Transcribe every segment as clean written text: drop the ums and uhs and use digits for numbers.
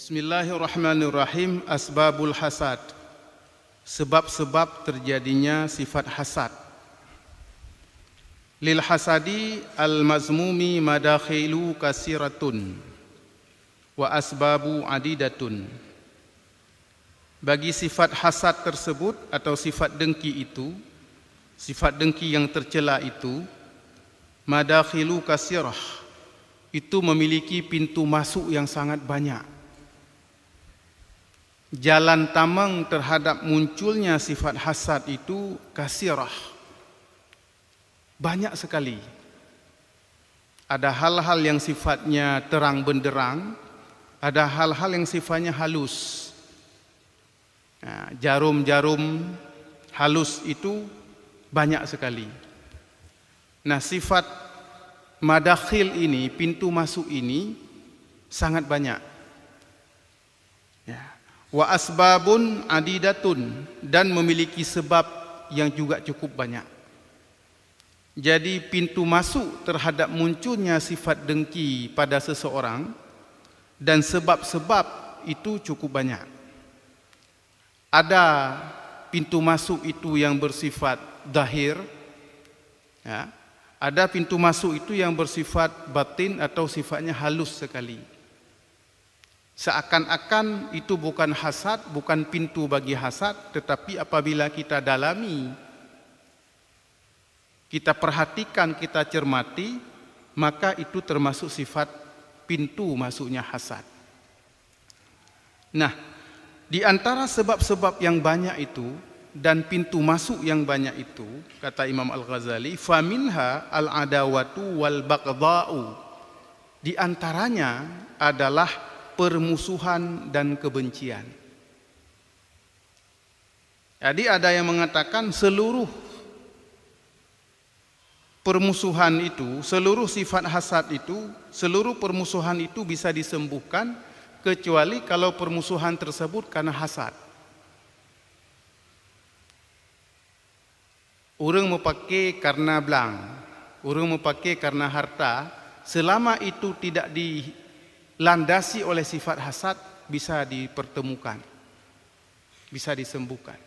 Bismillahirrahmanirrahim. Asbabul hasad. Sebab-sebab terjadinya sifat hasad. Lil hasadi al-mazmumi madakhilu kasiratun wa asbabu adidatun. Bagi sifat hasad tersebut atau sifat dengki itu, sifat dengki yang tercela itu, madakhilu kasirah, itu memiliki pintu masuk yang sangat banyak. Jalan tamang terhadap munculnya sifat hasad itu kasirah, banyak sekali. Ada hal-hal yang sifatnya terang benderang, ada hal-hal yang sifatnya halus. Jarum-jarum halus itu banyak sekali. Nah, sifat madakhil ini, pintu masuk ini sangat banyak. Wa asbabun adidatun, dan memiliki sebab yang juga cukup banyak. Jadi pintu masuk terhadap munculnya sifat dengki pada seseorang dan sebab-sebab itu cukup banyak. Ada pintu masuk itu yang bersifat zahir, ada pintu masuk itu yang bersifat batin atau sifatnya halus sekali. Seakan-akan itu bukan hasad, bukan pintu bagi hasad, tetapi apabila kita dalami, kita perhatikan, kita cermati, maka itu termasuk sifat pintu masuknya hasad. Nah, di antara sebab-sebab yang banyak itu dan pintu masuk yang banyak itu, kata Imam Al-Ghazali, faminha al-adawatu wal baghdha'u. Di antaranya adalah permusuhan dan kebencian. Jadi ada yang mengatakan seluruh permusuhan itu, seluruh sifat hasad itu, seluruh permusuhan itu bisa disembuhkan kecuali kalau permusuhan tersebut karena hasad. Orang mau pakai karena belang, orang mau pakai karena harta, selama itu tidak dilandasi oleh sifat hasad, bisa dipertemukan, bisa disembuhkan.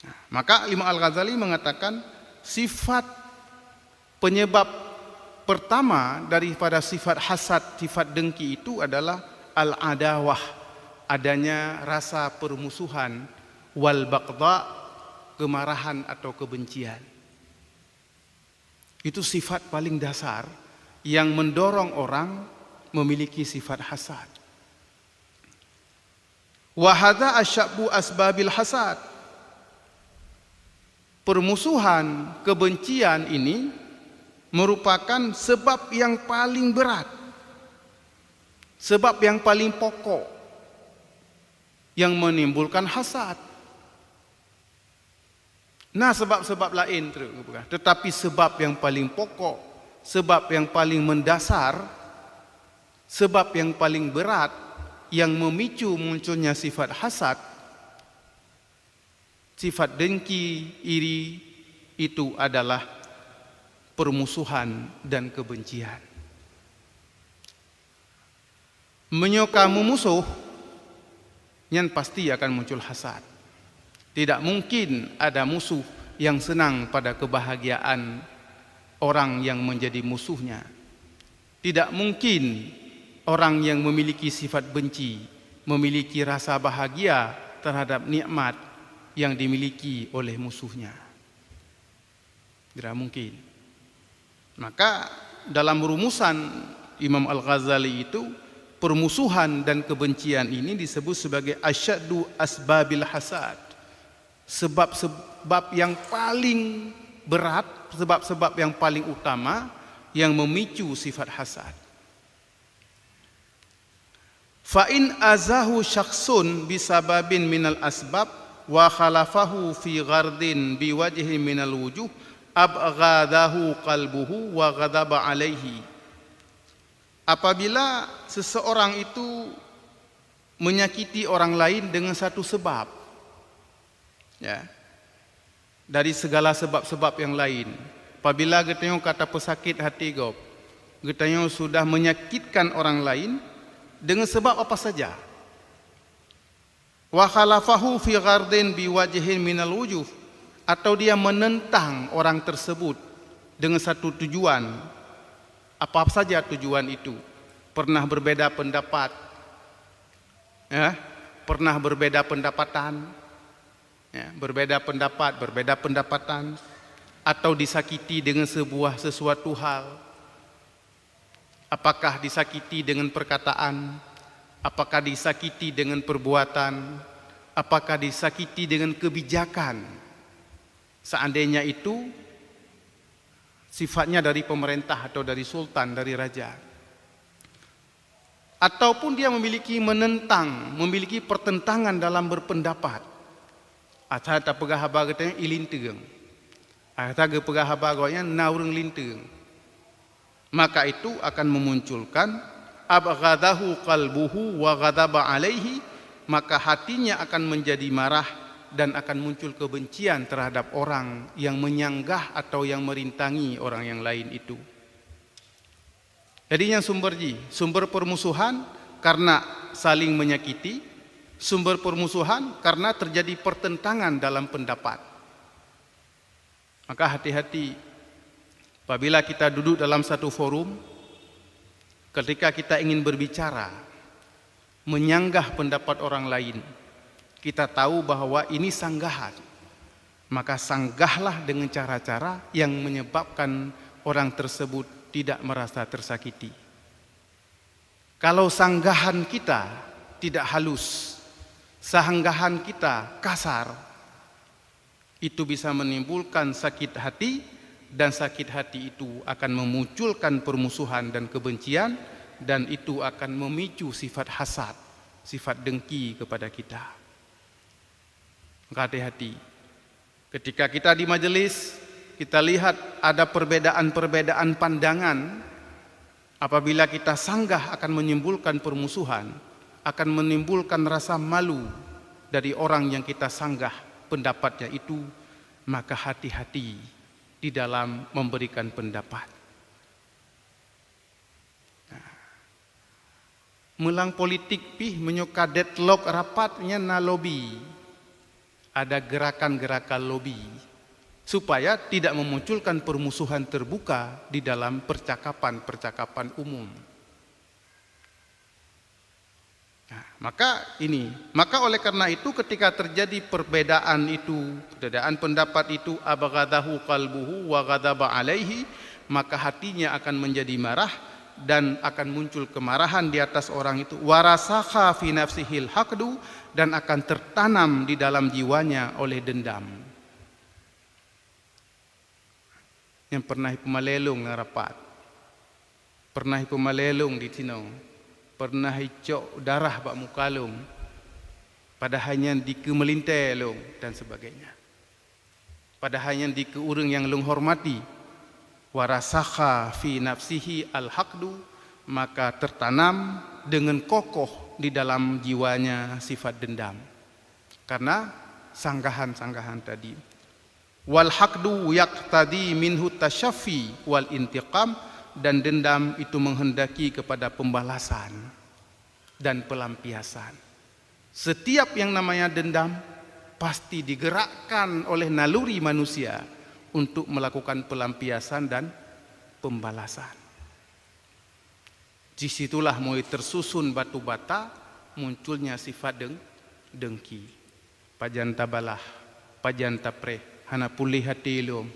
Nah, maka Imam Al-Ghazali mengatakan sifat penyebab pertama daripada sifat hasad, sifat dengki itu adalah al-adawah, adanya rasa permusuhan, wal baghdha, kemarahan atau kebencian. Itu sifat paling dasar yang mendorong orang memiliki sifat hasad. Wa hadza asyabbu asbabil hasad. Permusuhan, kebencian ini merupakan sebab yang paling berat, sebab yang paling pokok yang menimbulkan hasad. Nah, sebab-sebab lain tetapi sebab yang paling pokok, sebab yang paling mendasar, sebab yang paling berat yang memicu munculnya sifat hasad, sifat dengki, iri, itu adalah permusuhan dan kebencian. Menyukamu musuh, yang pasti akan muncul hasad. Tidak mungkin ada musuh yang senang pada kebahagiaan orang yang menjadi musuhnya. Tidak mungkin orang yang memiliki sifat benci memiliki rasa bahagia terhadap nikmat yang dimiliki oleh musuhnya. Tidak mungkin. Maka dalam rumusan Imam Al-Ghazali itu, permusuhan dan kebencian ini disebut sebagai asyaddu asbabil hasad. Sebab-sebab yang paling berat, sebab-sebab yang paling utama yang memicu sifat hasad. Fa in azahu syakhsun bisababin minal asbab wa khalafahu fi ghardin biwajhi minal wujuh abghadahu qalbuhu wa ghadaba alaihi. Apabila seseorang itu menyakiti orang lain dengan satu sebab, dari segala sebab-sebab yang lain, apabila kita kata pesakit hati gop, kita sudah menyakitkan orang lain, dengan sebab apa saja. Wa khalafahu fi ghardin biwajhin minal wujuh, atau dia menentang orang tersebut dengan satu tujuan. Apa saja tujuan itu? Pernah berbeda pendapat, ya, pernah berbeda pendapatan, ya, berbeda pendapat, berbeda pendapatan, atau disakiti dengan sesuatu hal. Apakah disakiti dengan perkataan, apakah disakiti dengan perbuatan, apakah disakiti dengan kebijakan. Seandainya itu sifatnya dari pemerintah atau dari sultan, dari raja. Ataupun dia menentang, memiliki pertentangan dalam berpendapat. Asa tak pegah haba katanya ilinteng. Asa ge pegah haba gonya naureng linteng. Maka itu akan memunculkan abghadahu qalbuhu wa ghadaba alaihi, maka hatinya akan menjadi marah dan akan muncul kebencian terhadap orang yang menyanggah atau yang merintangi orang yang lain itu. Jadinya sumber permusuhan karena saling menyakiti, sumber permusuhan karena terjadi pertentangan dalam pendapat. Maka hati-hati apabila kita duduk dalam satu forum, ketika kita ingin berbicara, menyanggah pendapat orang lain, kita tahu bahwa ini sanggahan, maka sanggahlah dengan cara-cara yang menyebabkan orang tersebut tidak merasa tersakiti. Kalau sanggahan kita tidak halus, sanggahan kita kasar, itu bisa menimbulkan sakit hati, dan sakit hati itu akan memunculkan permusuhan dan kebencian, dan itu akan memicu sifat hasad, sifat dengki kepada kita. Maka hati-hati. Ketika kita di majelis, kita lihat ada perbedaan-perbedaan pandangan, apabila kita sanggah akan menimbulkan permusuhan, akan menimbulkan rasa malu dari orang yang kita sanggah pendapatnya itu, maka hati-hati di dalam memberikan pendapat. Melang politik pih menyoka deadlock rapatnya na lobby. Ada gerakan-gerakan lobby supaya tidak memunculkan permusuhan terbuka di dalam percakapan-percakapan umum. Nah, maka oleh karena itu ketika terjadi perbedaan pendapat itu, abghadahu qalbuhu wa ghadaba alaihi, maka hatinya akan menjadi marah dan akan muncul kemarahan di atas orang itu, warasakha fi nafsihil haqdu, dan akan tertanam di dalam jiwanya oleh dendam. Yang pernah pemalelung ngarapat, pernah pemalelung di tino, pernah hicok darah bak mukalung, pada hanya di kemelintelung dan sebagainya. Pada hanya di keurang yang lung hormati, warasakha fi nafsihi al-haqdu, maka tertanam dengan kokoh di dalam jiwanya sifat dendam karena sanggahan-sanggahan tadi. Wal haqdu yaqtadi minhu tasyaffi wal intiqam, dan dendam itu menghendaki kepada pembalasan dan pelampiasan. Setiap yang namanya dendam pasti digerakkan oleh naluri manusia untuk melakukan pelampiasan dan pembalasan. Disitulah mulai tersusun batu bata, munculnya sifat dengki. Pajanta balah, pajanta preh, hana pulih hati ilum,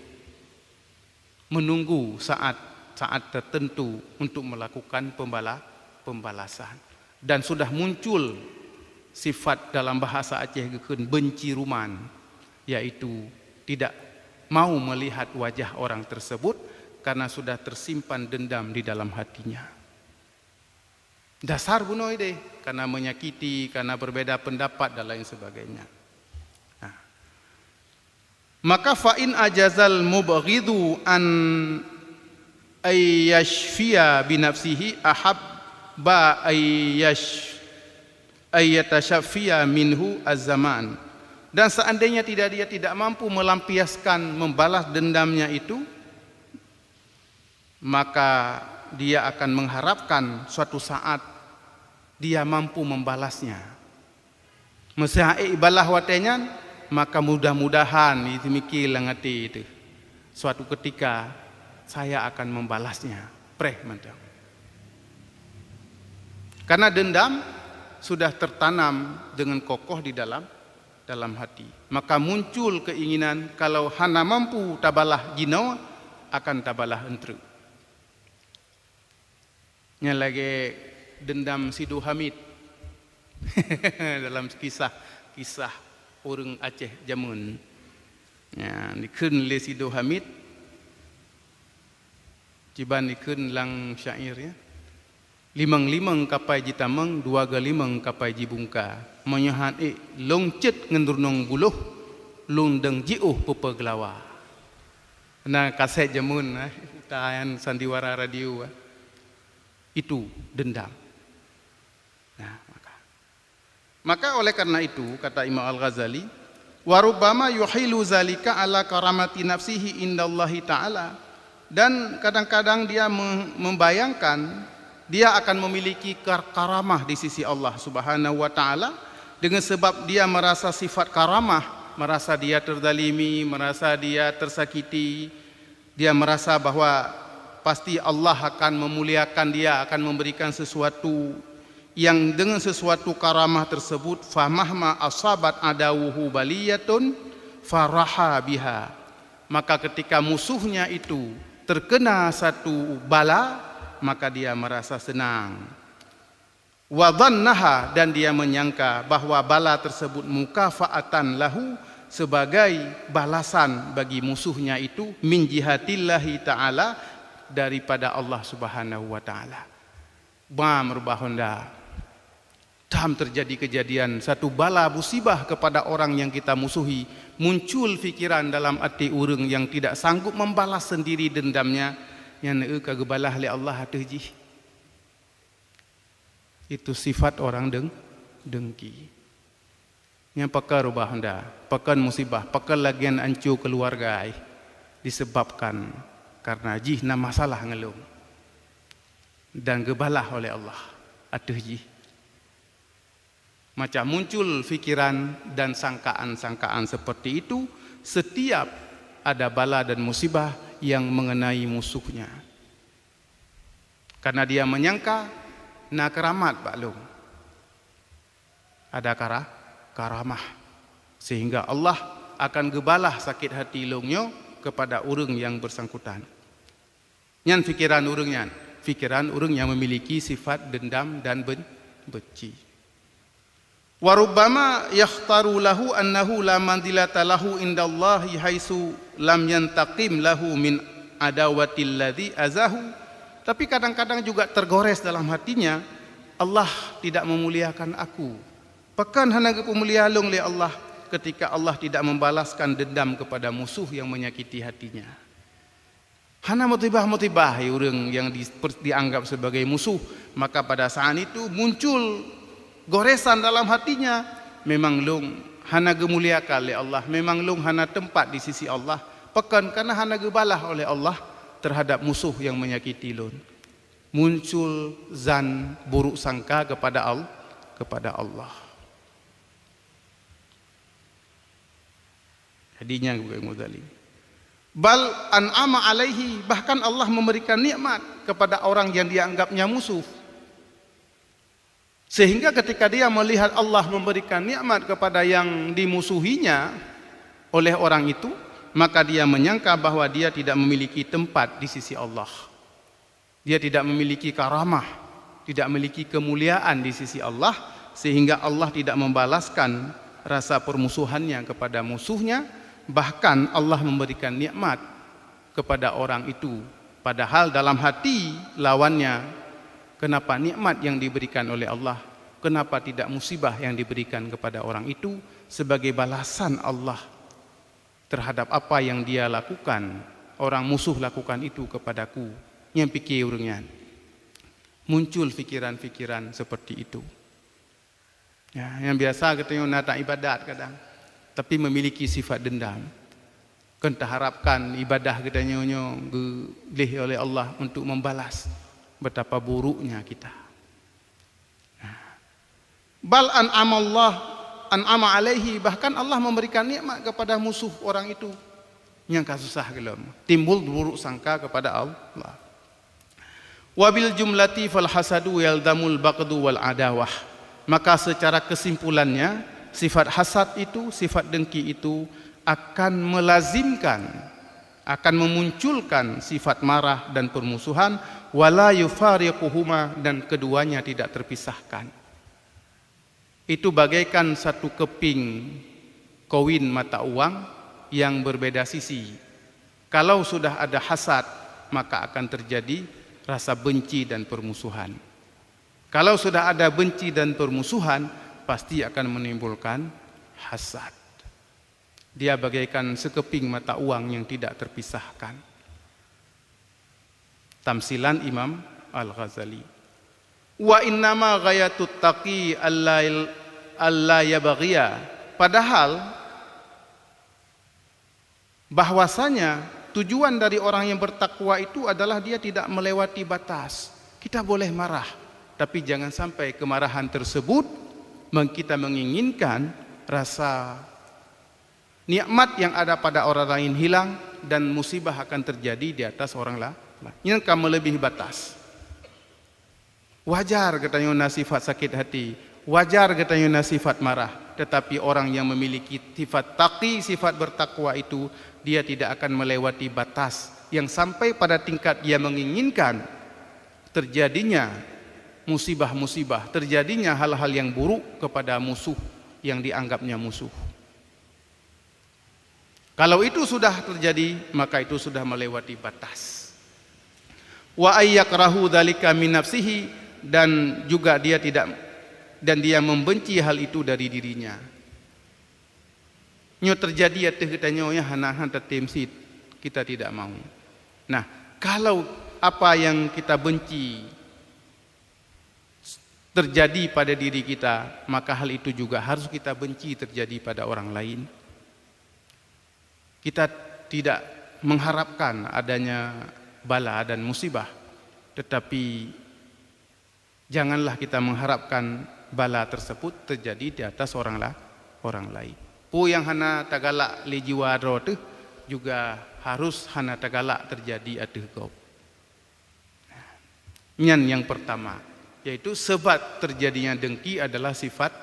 menunggu saat tertentu untuk melakukan pembalasan. Dan sudah muncul sifat dalam bahasa Aceh gekeun benci ruman, yaitu tidak mau melihat wajah orang tersebut karena sudah tersimpan dendam di dalam hatinya. Dasar bunoi deh, karena menyakiti, karena berbeda pendapat dan lain sebagainya. Nah, maka fa'in ajazal mubghidu an ayyashfiya binafsihi ahabba ayyatashaffiya minhu az-zaman. Dan seandainya dia tidak mampu melampiaskan, membalas dendamnya itu, maka dia akan mengharapkan suatu saat dia mampu membalasnya. Mesaik balah watenyan, maka mudah-mudahan itu mikirlah ngati itu. Suatu ketika saya akan membalasnya. Preh mantap. Karena dendam sudah tertanam dengan kokoh di dalam hati. Maka muncul keinginan kalau hana mampu tabalah jino akan tabalah entre. Nya lagi dendam Sidu Hamid dalam kisah orang Aceh Jamun. Ya, dikeun le Sidu Hamid ciban dikeun lang syairnya. Limang kapai jitameng, dua galimeng kapai jibungka. Menyahan long cet ngendurnong buluh, lung deng jiuh pupa gelawa. Nah kaset Jamun, tayan sandiwara radio. Itu dendam. Nah, maka oleh karena itu kata Imam Al-Ghazali, warubbama yuhilu zalika ala karamati nafsihi indallahi ta'ala. Dan kadang-kadang dia membayangkan dia akan memiliki karamah di sisi Allah Subhanahu wa taala dengan sebab dia merasa sifat karamah, merasa dia terzalimi, merasa dia tersakiti, dia merasa bahwa pasti Allah akan memuliakan dia, akan memberikan sesuatu yang dengan sesuatu karamah tersebut famahma asabat adawuhu baliyatun faraha biha. Maka ketika musuhnya itu terkena satu bala, maka dia merasa senang. Wa dhannaha, dan dia menyangka bahwa bala tersebut mukafaatan lahu, sebagai balasan bagi musuhnya itu min jihatillahi ta'ala, daripada Allah Subhanahu wa taala. Merbahonda tam terjadi kejadian satu bala musibah kepada orang yang kita musuhi, muncul fikiran dalam hati orang yang tidak sanggup membalas sendiri dendamnya, yang kagebalah li Allah atuh ji. Itu sifat orang dengki. Yang pakar rubah Honda, pakar musibah, pakar lagian ancu keluarga disebabkan karena jihna masalah ngelung dan gebalah oleh Allah atuh ji. Macam muncul fikiran dan sangkaan-sangkaan seperti itu setiap ada bala dan musibah yang mengenai musuhnya. Karena dia menyangka na keramat Pak Long. Ada karamah sehingga Allah akan gebalah sakit hati longnya kepada orang yang bersangkutan. Nyan fikiran orang yang memiliki sifat dendam dan benci. Warubbama yakhtaru lahu annahu la manzilata lahu indallahi haitsu lam yantaqim lahu min adawatil ladzi azahu. Tapi kadang-kadang juga tergores dalam hatinya, Allah tidak memuliakan aku. Pekan hana pemulia long li Allah ketika Allah tidak membalaskan dendam kepada musuh yang menyakiti hatinya. Hana mutibah orang yang dianggap sebagai musuh, maka pada saat itu muncul goresan dalam hatinya. Memang long hana gemuliakan oleh Allah, memang long hana tempat di sisi Allah. Pekan karena hana gebalah oleh Allah terhadap musuh yang menyakiti lon. Muncul zan buruk sangka kepada Allah. Jadinya Ghazali. Bal an'ama alaihi, bahkan Allah memberikan nikmat kepada orang yang dianggapnya musuh. Sehingga ketika dia melihat Allah memberikan nikmat kepada yang dimusuhinya oleh orang itu, maka dia menyangka bahwa dia tidak memiliki tempat di sisi Allah. Dia tidak memiliki karamah, tidak memiliki kemuliaan di sisi Allah, sehingga Allah tidak membalaskan rasa permusuhannya kepada musuhnya. Bahkan Allah memberikan nikmat kepada orang itu, padahal dalam hati lawannya, kenapa nikmat yang diberikan oleh Allah, kenapa tidak musibah yang diberikan kepada orang itu sebagai balasan Allah terhadap apa yang dia lakukan, orang musuh lakukan itu kepadaku. Yang pikir orangnya muncul fikiran-fikiran seperti itu. Ya, yang biasa katanya nata ibadat kadang, tapi memiliki sifat dendam. Kita harapkan ibadah kita nyonya gelih oleh Allah untuk membalas betapa buruknya kita. Nah, Bal an'ama alaihi, bahkan Allah memberikan nikmat kepada musuh orang itu yang kasusah gelem, timbul buruk sangka kepada Allah. Wabil jumlati fal hasadu yaldamul baqdu wal adawah. Maka secara kesimpulannya sifat hasad itu, sifat dengki itu akan melazimkan, akan memunculkan sifat marah dan permusuhan, wala yufariquhuma, dan keduanya tidak terpisahkan. Itu bagaikan satu keping koin mata uang yang berbeda sisi. Kalau sudah ada hasad, maka akan terjadi rasa benci dan permusuhan. Kalau sudah ada benci dan permusuhan, pasti akan menimbulkan hasad. Dia bagaikan sekeping mata uang yang tidak terpisahkan. Tamsilan Imam Al-Ghazali. Wa innama ghayatut taqi alla yabghiya. Padahal bahwasanya tujuan dari orang yang bertakwa itu adalah dia tidak melewati batas. Kita boleh marah, tapi jangan sampai kemarahan tersebut kita menginginkan rasa nikmat yang ada pada orang lain hilang dan musibah akan terjadi di atas orang lain. Ini akan melebihi batas. Wajar katanya sifat sakit hati, wajar katanya sifat marah, tetapi orang yang memiliki sifat taqi, sifat bertakwa itu, dia tidak akan melewati batas yang sampai pada tingkat dia menginginkan terjadinya musibah-musibah, terjadinya hal-hal yang buruk kepada musuh yang dianggapnya musuh. Kalau itu sudah terjadi, maka itu sudah melewati batas. Wa ayyakrahu dzalika min nafsihi, dan juga dia membenci hal itu dari dirinya. Nyo terjadi ateh katanya ya hanahan tatemsit, kita tidak mau. Nah, kalau apa yang kita benci terjadi pada diri kita, maka hal itu juga harus kita benci terjadi pada orang lain. Kita tidak mengharapkan adanya bala dan musibah, tetapi janganlah kita mengharapkan bala tersebut terjadi di atas orang lain. Pu yang hana tagalak li jiwaro tu juga harus hana tagalak terjadi ateh kau. Nyan yang pertama, yaitu sebab terjadinya dengki adalah sifat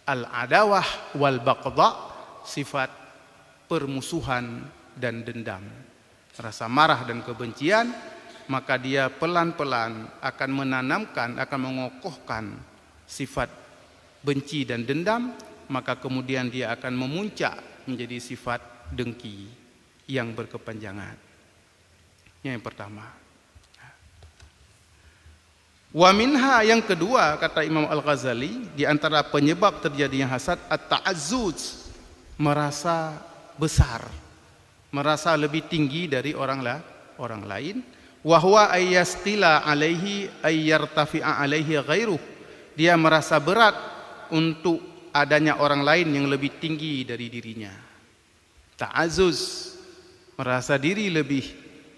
al-adawah wal baqda, sifat permusuhan dan dendam, rasa marah dan kebencian. Maka dia pelan-pelan akan menanamkan, akan mengokohkan sifat benci dan dendam, maka kemudian dia akan memuncak menjadi sifat dengki yang berkepanjangan. Yang pertama. Wa minha, yang kedua, kata Imam Al-Ghazali, di antara penyebab terjadinya hasad at-ta'azzuz, merasa besar, merasa lebih tinggi dari orang lain. Wa huwa ayyastila alaihi ayyartafi'a alaihi ghairuh, dia merasa berat untuk adanya orang lain yang lebih tinggi dari dirinya. Ta'azzuz, merasa diri lebih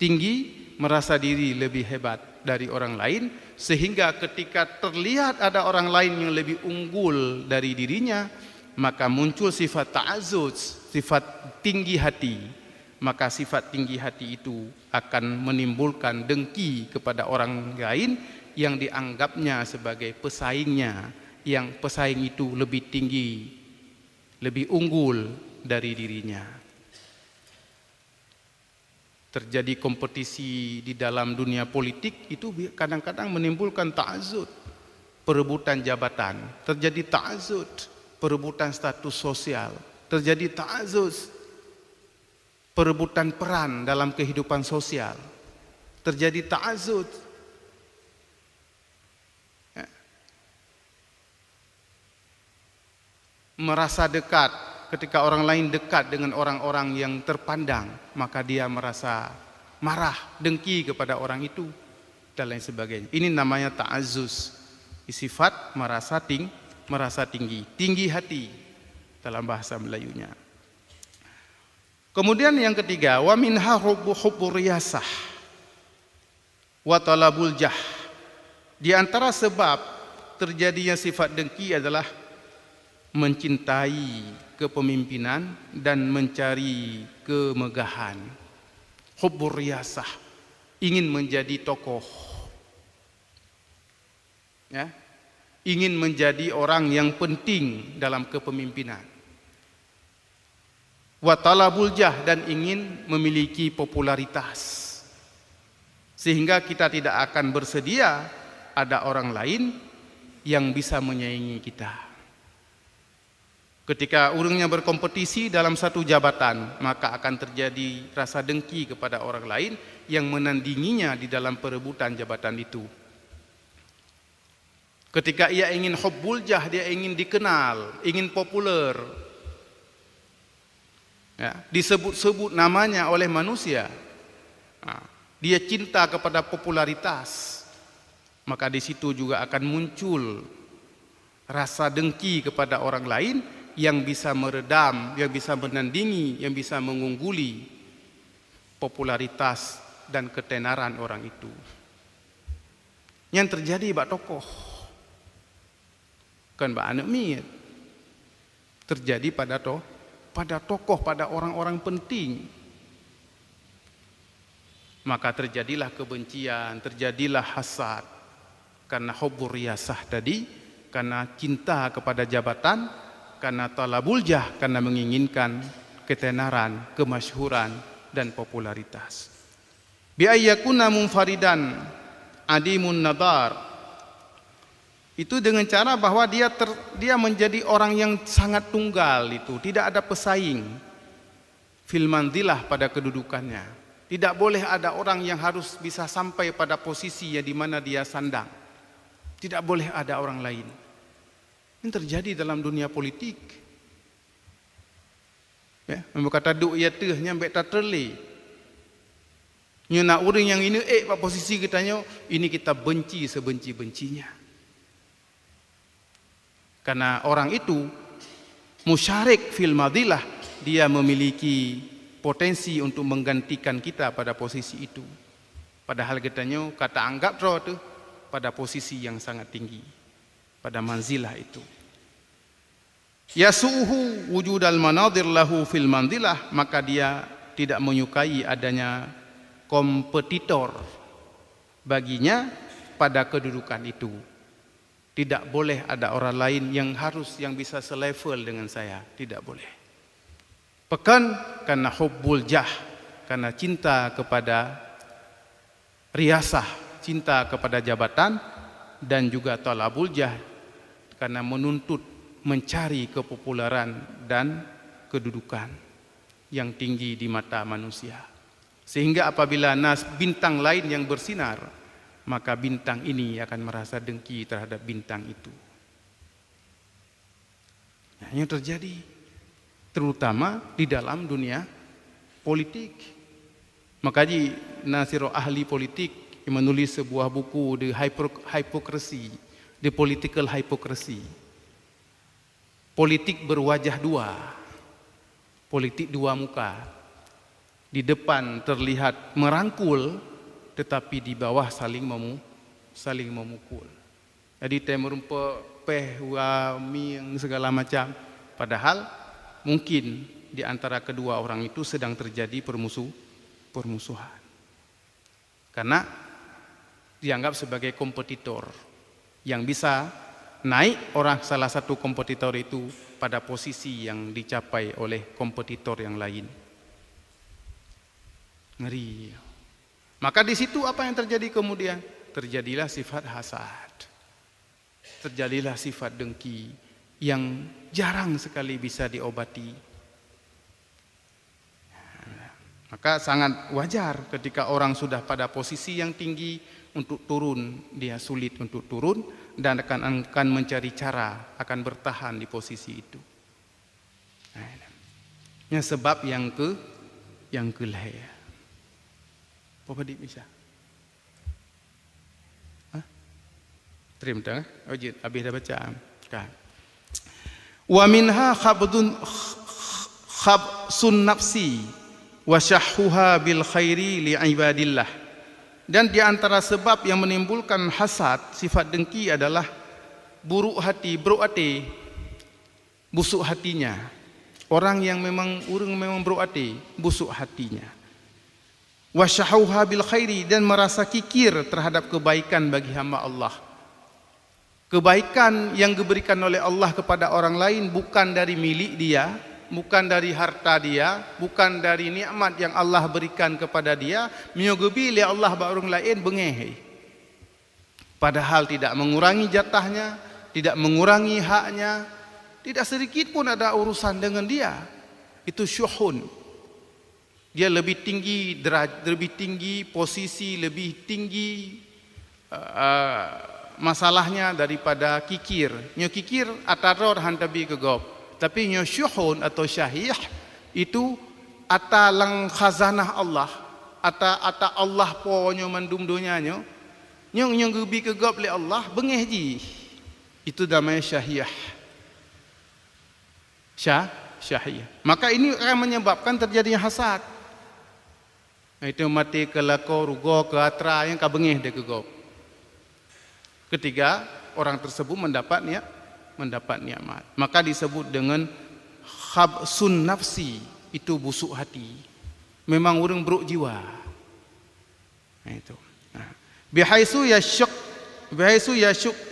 tinggi, merasa diri lebih hebat dari orang lain, sehingga ketika terlihat ada orang lain yang lebih unggul dari dirinya, maka muncul sifat ta'azzuz, sifat tinggi hati. Maka sifat tinggi hati itu akan menimbulkan dengki kepada orang lain yang dianggapnya sebagai pesaingnya, yang pesaing itu lebih tinggi, lebih unggul dari dirinya. Terjadi kompetisi di dalam dunia politik itu kadang-kadang menimbulkan ta'azzud, perebutan jabatan, terjadi ta'azzud, perebutan status sosial, terjadi ta'azzuz, perebutan peran dalam kehidupan sosial, terjadi ta'azzud. Merasa dekat, ketika orang lain dekat dengan orang-orang yang terpandang, maka dia merasa marah, dengki kepada orang itu dan lain sebagainya. Ini namanya ta'azzuz, sifat merasa tinggi, tinggi hati dalam bahasa Melayunya. Kemudian yang ketiga, wa minha hubbur riyasah wa talabul jah. Di antara sebab terjadinya sifat dengki adalah mencintai kepemimpinan dan mencari kemegahan. Hubbur riyasah, ingin menjadi tokoh, ya, ingin menjadi orang yang penting dalam kepemimpinan. Wa talabul jah, dan ingin memiliki popularitas, sehingga kita tidak akan bersedia ada orang lain yang bisa menyaingi kita. Ketika orangnya berkompetisi dalam satu jabatan, maka akan terjadi rasa dengki kepada orang lain yang menandinginya di dalam perebutan jabatan itu. Ketika ia ingin hubbul jah, dia ingin dikenal, ingin populer, ya, disebut-sebut namanya oleh manusia. Nah, dia cinta kepada popularitas, maka di situ juga akan muncul rasa dengki kepada orang lain yang bisa meredam, yang bisa menandingi, yang bisa mengungguli popularitas dan ketenaran orang itu. Yang terjadi bak tokoh, kan bak anak miet, terjadi pada tokoh, pada orang-orang penting. Maka terjadilah kebencian, terjadilah hasad, karena hubbur riyasah tadi, karena cinta kepada jabatan, karena talabul jah, karena menginginkan ketenaran, kemasyhuran dan popularitas. Bi ayyakuna munfaridan adimun nadar, itu dengan cara bahwa dia menjadi orang yang sangat tunggal, itu tidak ada pesaing. Fil manzilah, pada kedudukannya, tidak boleh ada orang yang harus bisa sampai pada posisi yang di mana dia sandang. Tidak boleh ada orang lain. Ini terjadi dalam dunia politik. Ya, kata duk ya teh nyampe tak terle. Nya nak orang yang ini pak posisi kitanya, ini kita benci sebenci-bencinya. Karena orang itu musyarik fil madilah, dia memiliki potensi untuk menggantikan kita pada posisi itu. Padahal kitanya kata anggap roh tu pada posisi yang sangat tinggi, pada manzilah itu. Yasuhu wujudal manadir lahu fil manzilah, maka dia tidak menyukai adanya kompetitor baginya pada kedudukan itu. Tidak boleh ada orang lain yang bisa selevel dengan saya, tidak boleh. Pekan karena hubbul jah, karena cinta kepada riyasah, cinta kepada jabatan, dan juga talabul jah, karena menuntut mencari kepopuleran dan kedudukan yang tinggi di mata manusia. Sehingga apabila bintang lain yang bersinar, maka bintang ini akan merasa dengki terhadap bintang itu. Nah, yang terjadi terutama di dalam dunia politik. Makanya Nasiro ahli politik yang menulis sebuah buku The Hypocrisy, The Political Hypocrisy. Politik berwajah dua, politik dua muka. Di depan terlihat merangkul, tetapi di bawah saling memukul. Jadi temurumpa peh wami yang segala macam. Padahal mungkin di antara kedua orang itu sedang terjadi permusuhan. Karena dianggap sebagai kompetitor yang bisa naik orang salah satu kompetitor itu pada posisi yang dicapai oleh kompetitor yang lain. Ngeri. Maka di situ apa yang terjadi kemudian? Terjadilah sifat hasad. Terjadilah sifat dengki yang jarang sekali bisa diobati. Maka sangat wajar ketika orang sudah pada posisi yang tinggi, untuk turun dia sulit untuk turun, dan akan mencari cara akan bertahan di posisi itu. Nah, sebab yang kelaya. Apa dik bisa? Terima dah. Ojit habis dah baca. Kan. Wa minha khabsun nafsi wa syahhuha bil khairi li ibadillah. Dan di antara sebab yang menimbulkan hasad, sifat dengki adalah buruk hati, berhati, busuk hatinya. Orang yang memang berhati, busuk hatinya. Wasyahauha bil khairi, dan merasa kikir terhadap kebaikan bagi hamba Allah. Kebaikan yang diberikan oleh Allah kepada orang lain bukan dari milik dia, bukan dari harta dia, bukan dari nikmat yang Allah berikan kepada dia, menyuguhi oleh Allah bagi orang lain bengeh. Padahal tidak mengurangi jatahnya, tidak mengurangi haknya, tidak sedikit pun ada urusan dengan dia. Itu syuhun. Dia lebih tinggi derajat, lebih tinggi posisi, lebih tinggi masalahnya daripada kikir. Nyo kikir ataror hantabi kegop. Tapi nyo syuhun atau syahih itu ata lang khazanah Allah, ata Allah po nyo mandum dunia nyo. Nyo gebi kegop le Allah bengeh ji. Itu namanya syahih. Syahih. Maka ini akan menyebabkan terjadinya hasad. Itu mati ke lako, rugo, ke atra yang kabengeh dia kegop. Ketiga, orang tersebut mendapat nikmat. Maka disebut dengan khabsun nafsi, itu busuk hati. Memang orang buruk jiwa. Nah, itu. Bihaisu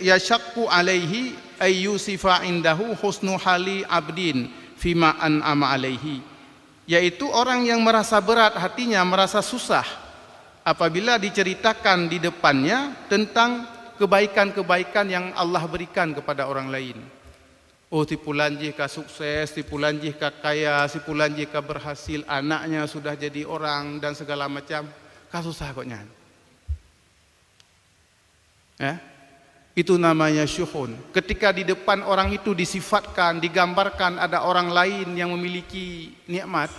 yashaqu alaihi ayyusifa indahu husnu hali abdin fima an'ama alaihi. Yaitu orang yang merasa berat hatinya, merasa susah apabila diceritakan di depannya tentang kebaikan-kebaikan yang Allah berikan kepada orang lain. Oh, si fulan jika sukses, si fulan jika kaya, si fulan jika berhasil, anaknya sudah jadi orang dan segala macam, kasusah koknya. Itu namanya syuhun. Ketika di depan orang itu disifatkan, digambarkan ada orang lain yang memiliki nikmat,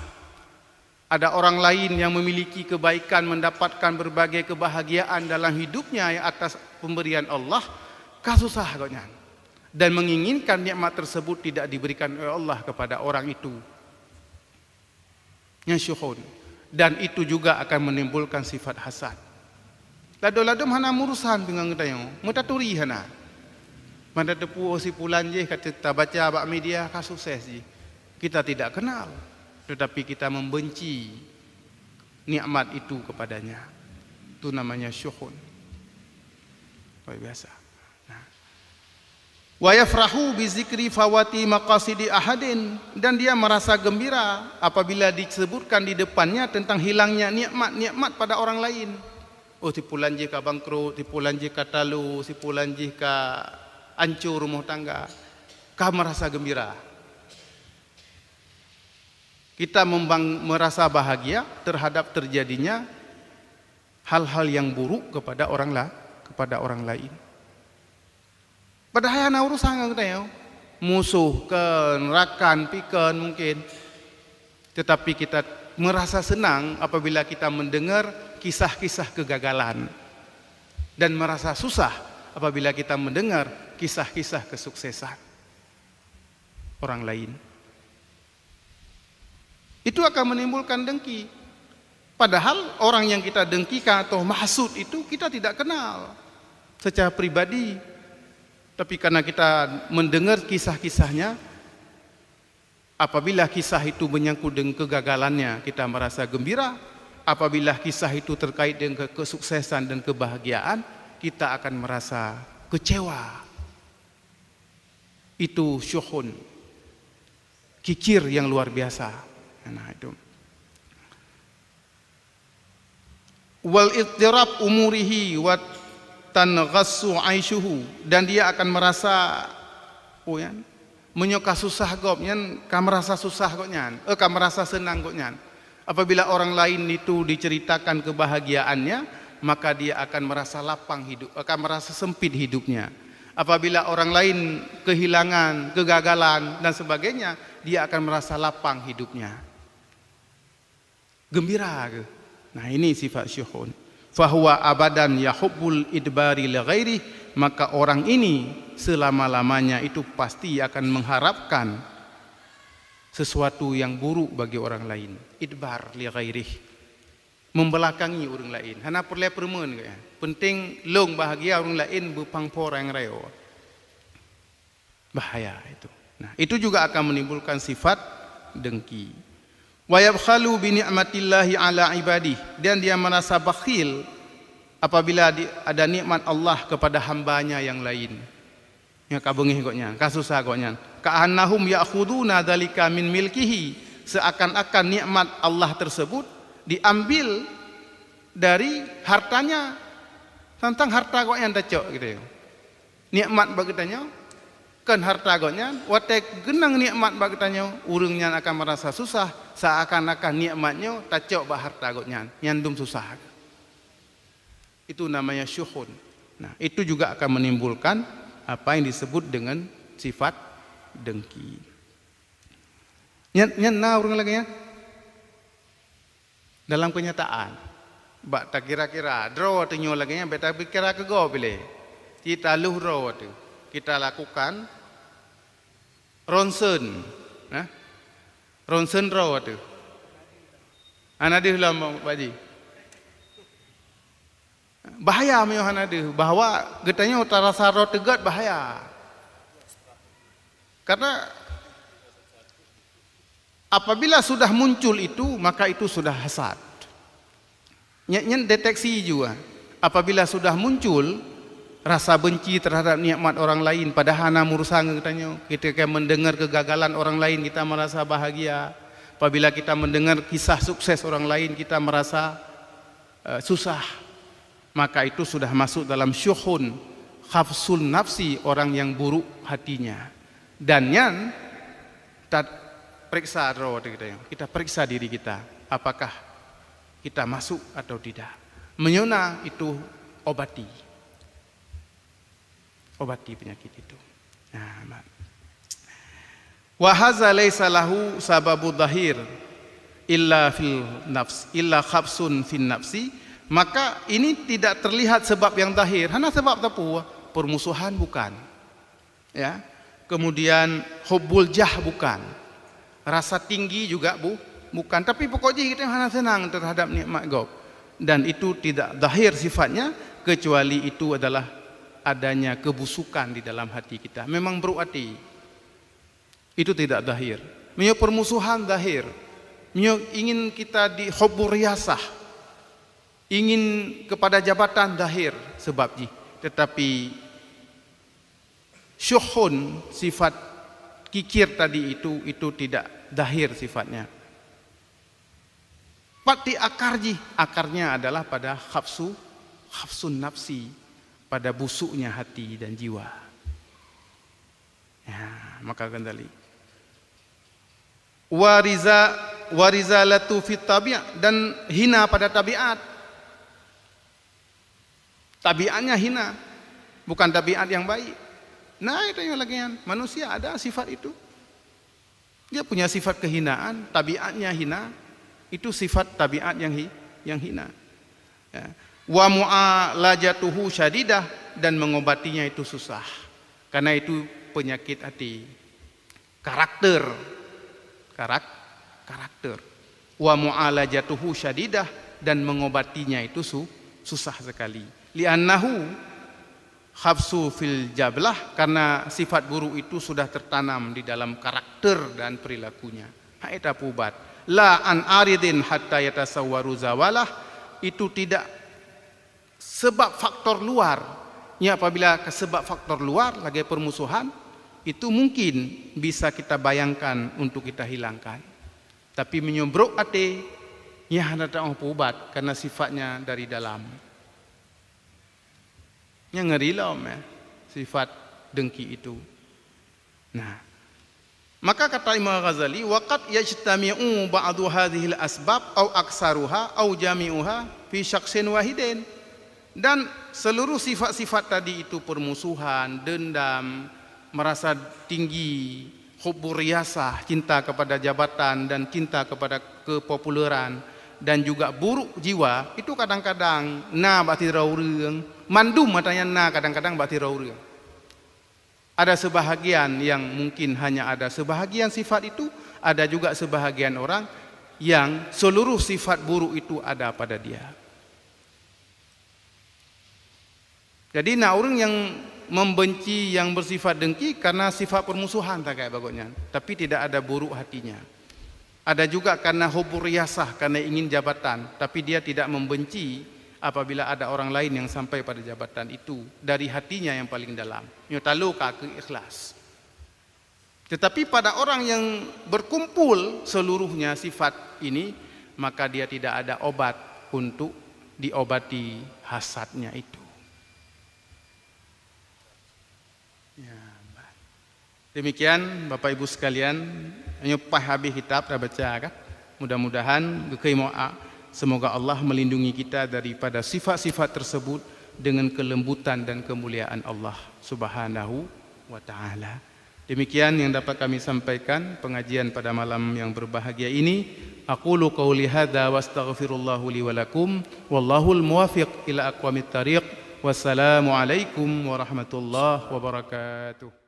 ada orang lain yang memiliki kebaikan, mendapatkan berbagai kebahagiaan dalam hidupnya yang atas pemberian Allah, kasusah koknya. Dan menginginkan nikmat tersebut tidak diberikan oleh Allah kepada orang itu. Yang syuhun. Dan itu juga akan menimbulkan sifat hasad. Lado-lado hana murusan dengan ngetayo, mutaturi hana. Mana tepu si pulan je kata kita baca bak media kasus sukses je. Kita tidak kenal, tetapi kita membenci nikmat itu kepadanya. Itu namanya syuhun. Luar biasa. Wa yafrahu bi zikri fawati maqasidi ahadin, dan dia merasa gembira apabila disebutkan di depannya tentang hilangnya nikmat-nikmat pada orang lain. Oh, si pulan jika bangkrut, si pulan jika talu, si pulan jika hancur rumah tangga, kau merasa gembira. Kita merasa bahagia terhadap terjadinya hal-hal yang buruk kepada orang lain. Padahal ana urusan kita musuh ke nerakan pikan mungkin, tetapi kita merasa senang apabila kita mendengar kisah-kisah kegagalan, dan merasa susah apabila kita mendengar kisah-kisah kesuksesan orang lain. Itu akan menimbulkan dengki. Padahal orang yang kita dengkikan atau mahsud itu kita tidak kenal secara pribadi, tapi karena kita mendengar kisah-kisahnya, apabila kisah itu menyangkut dengan kegagalannya, kita merasa gembira. Apabila kisah itu terkait dengan kesuksesan dan kebahagiaan, kita akan merasa kecewa. Itu syuhun, kikir yang luar biasa. Nah, itu. Wal ittirab umurihi wa tanghassu aishuhu, dan dia akan merasa menyoka susah gopnya, kan merasa susah gopnya, kan merasa senang gopnya. Apabila orang lain itu diceritakan kebahagiaannya, maka dia akan merasa lapang hidup, akan merasa sempit hidupnya. Apabila orang lain kehilangan, kegagalan dan sebagainya, dia akan merasa lapang hidupnya. Gembira ke? Nah, ini sifat syuhun. Fahuwa abadan yahubbul idbari li ghairi, maka orang ini selama-lamanya itu pasti akan mengharapkan sesuatu yang buruk bagi orang lain. Idbar li ghairih, membelakangi orang lain. Hana perle permen ke? Penting long bahagia orang lain berpangpor yang reo. bahaya itu. Nah, itu juga akan menimbulkan sifat dengki. Wa yabkhalu bi ni'matillahi ala ibadih, dan dia merasa bakhil apabila ada nikmat Allah kepada hambanya yang lain. Ya kabengih goknya, kasusah goknya. Ka'annahum ya'khuduna dzalika min milkihi, seakan-akan nikmat Allah tersebut diambil dari hartanya. Tentang harta goknya tacok gitu. Nikmat bagitanya kan harta goknya, watek genang nikmat bagitanya, urungnya akan merasa susah, seakan-akan nikmatnya tacok bah harta goknya, nyandum susah. Itu namanya syuhun. Nah, itu juga akan menimbulkan apa yang disebut dengan sifat dengki. Nyana urang lagi ya. Dalam kenyataan, bak tak kira-kira draw tenyo lagi ya, beta kira ke go pilih. Kita luhro tu. Kita lakukan ronsen, nah, ronsen raw tu. Anadih lama baji. Bahaya meyohan ada, bahwa getanya utara saro tegat bahaya. Karena apabila sudah muncul itu, maka itu sudah hasad. Nyen deteksi juga. Apabila sudah muncul rasa benci terhadap nikmat orang lain, padahal hana murusang katanya, ketika mendengar kegagalan orang lain kita merasa bahagia. Apabila kita mendengar kisah sukses orang lain kita merasa susah. Maka itu sudah masuk dalam syuhun, khafsul nafsi, orang yang buruk hatinya. Dan yang periksa kita periksa diri kita, apakah kita masuk atau tidak. Menyona itu obati penyakit itu. Nah, wa hadza laisa lahu sababu dhahir illa fil nafs, illa khafsun fin nafsi. Maka ini tidak terlihat sebab yang zahir. Hanya sebab tapu permusuhan bukan. Ya. Kemudian hubbul jah bukan. Rasa tinggi juga bukan. Tapi pokoknya kita hanya senang terhadap nikmat gaib. Dan itu tidak zahir sifatnya, kecuali itu adalah adanya kebusukan di dalam hati kita. Memang berarti itu tidak zahir. Menyo permusuhan zahir. Menyo ingin kita di hubbur riyasah, ingin kepada jabatan zahir sebabnya, tetapi syuhun, sifat kikir tadi itu tidak zahir sifatnya. Pati akarnya adalah pada khafsun nafsi, pada busuknya hati dan jiwa. Ya, maka kendali. Warizalatu fit tabi'ah, dan hina pada tabiat. Tabiatnya hina, bukan tabiat yang baik. Nah, itu yang lagi manusia ada sifat itu. Dia punya sifat kehinaan, tabiatnya hina. Itu sifat tabiat yang hina. Ya. Wa mu'alajatuhu syadidah, dan mengobatinya itu susah. Karena itu penyakit hati. Karakter. Wa mu'alajatuhu syadidah, dan mengobatinya itu susah sekali. Li'annahu khafsu fil jablah, karena sifat buruk itu sudah tertanam di dalam karakter dan perilakunya. Haita pubat. La an aridin hatta yatasawwaru zawalah, itu tidak sebab faktor luar. Ya, apabila sebab faktor luar lagi permusuhan, itu mungkin bisa kita bayangkan untuk kita hilangkan. Tapi menyombrok ate, ya hendak pubat karena sifatnya dari dalam. Yang ngerilam ya, sifat dengki itu. Nah, maka kata Imam Ghazali, waqad yajtami'u ba'du hadhil asbab au aksaruha au jami'uha fi syakhsin wahidin. Dan seluruh sifat-sifat tadi itu, permusuhan, dendam, merasa tinggi, hubbur riyasah, cinta kepada jabatan dan cinta kepada kepopuleran, dan juga buruk jiwa, itu kadang-kadang na bati raureng, mandum matanya na kadang-kadang bati raureng. Ada sebahagian yang mungkin hanya ada sebahagian sifat itu, ada juga sebahagian orang yang seluruh sifat buruk itu ada pada dia. Jadi nak orang yang membenci yang bersifat dengki karena sifat permusuhan tak kayak bagusnya, tapi tidak ada buruk hatinya. Ada juga karena hubur riyasah, karena ingin jabatan, tapi dia tidak membenci apabila ada orang lain yang sampai pada jabatan itu dari hatinya yang paling dalam. Nyotalu ke ikhlas. Tetapi pada orang yang berkumpul seluruhnya sifat ini, maka dia tidak ada obat untuk diobati hasadnya itu. Ya, demikian Bapak Ibu sekalian, nyupah habis kitab dah baca kan. Mudah-mudahan semoga Allah melindungi kita daripada sifat-sifat tersebut dengan kelembutan dan kemuliaan Allah Subhanahu wa taala. Demikian yang dapat kami sampaikan pengajian pada malam yang berbahagia ini. Aqulu qauli hadza wa astaghfirullahu li wa lakum wallahul muwaffiq ila aqwamit thariq. Wassalamu alaikum warahmatullahi wabarakatuh.